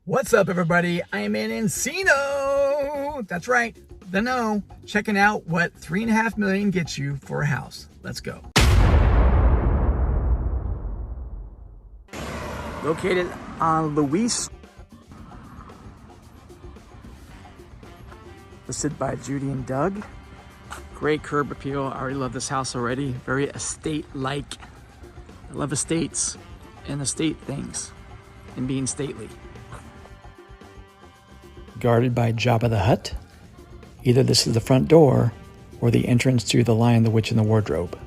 What's up, everybody? I am in Encino. That's right, the no. Checking out what $3.5 million gets you for a house. Let's go. Located on Luis, listed by Judy and Doug. Great curb appeal. I already love this house already. Very estate-like. I love estates and estate things and being stately. Guarded by Jabba the Hutt. Either this is the front door or the entrance to The Lion, the Witch, and the Wardrobe.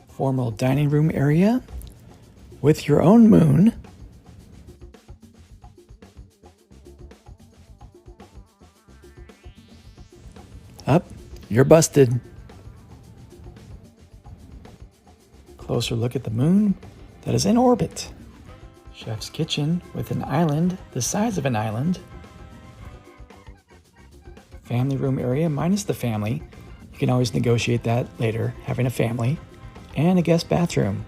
Formal dining room area with your own moon. Up, you're busted. Closer look at the moon that is in orbit. Chef's kitchen with an island the size of an island. Family room area minus the family. You can always negotiate that later, having a family. And a guest bathroom,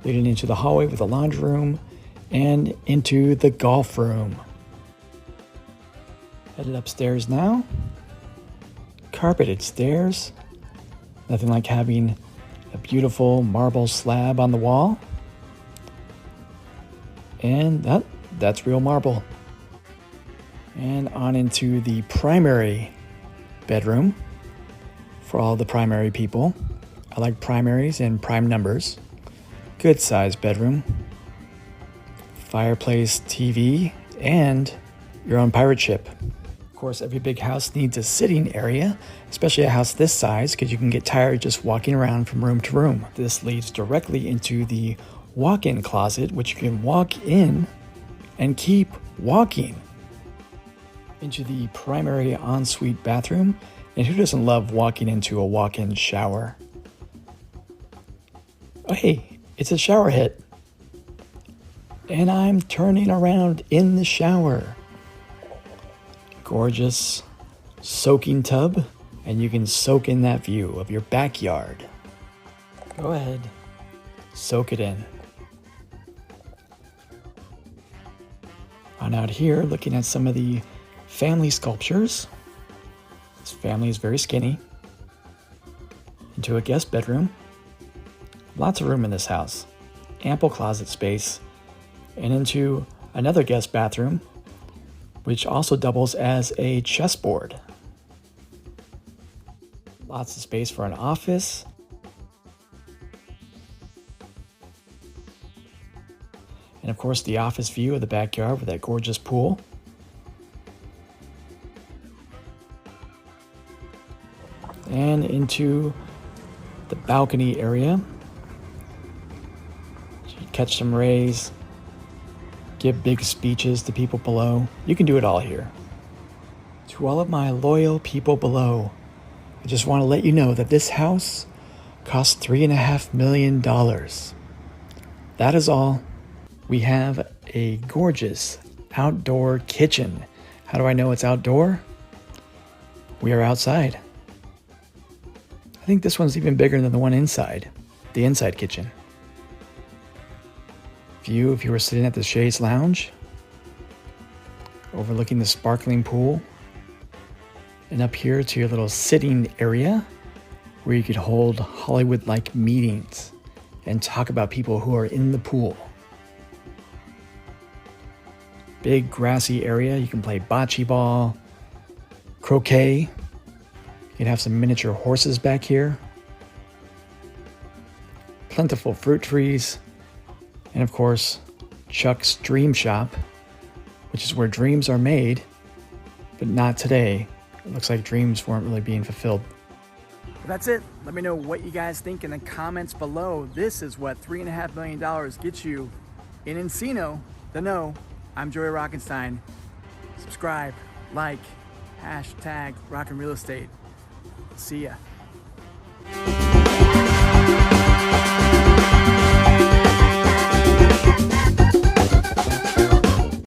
leading into the hallway with a laundry room and into the golf room. Headed upstairs now. Carpeted stairs. Nothing like having a beautiful marble slab on the wall. And that's real marble. And on into the primary bedroom for all the primary people. I like primaries and prime numbers. Good sized bedroom. Fireplace, TV, and your own pirate ship. Of course, every big house needs a sitting area, especially a house this size, because you can get tired just walking around from room to room. This leads directly into the walk-in closet, which you can walk in and keep walking. Into the primary ensuite bathroom. And who doesn't love walking into a walk-in shower? Oh, hey, it's a shower head. And I'm turning around in the shower. Gorgeous soaking tub, and you can soak in that view of your backyard. Go ahead, soak it in. On out here, looking at some of the family sculptures. This family is very skinny. Into a guest bedroom. Lots of room in this house. Ample closet space. And into another guest bathroom, which also doubles as a chessboard. Lots of space for an office. And of course, the office view of the backyard with that gorgeous pool. And into the balcony area. So you catch some rays, give big speeches to people below. You can do it all here. To all of my loyal people below, I just want to let you know that this house cost $3.5 million. That is all. We have a gorgeous outdoor kitchen. How do I know it's outdoor? We are outside. I think this one's even bigger than the one inside, the inside kitchen. View if you were sitting at the Chaise Lounge, overlooking the sparkling pool, and up here to your little sitting area where you could hold Hollywood-like meetings and talk about people who are in the pool. Big grassy area. You can play bocce ball, croquet. You can have some miniature horses back here. Plentiful fruit trees. And of course, Chuck's Dream Shop, which is where dreams are made, but not today. It looks like dreams weren't really being fulfilled. Well, that's it. Let me know what you guys think in the comments below. This is what $3.5 million gets you in Encino, the no. I'm Joey Rockenstein. Subscribe, like, hashtag Rockin' Real Estate. See ya.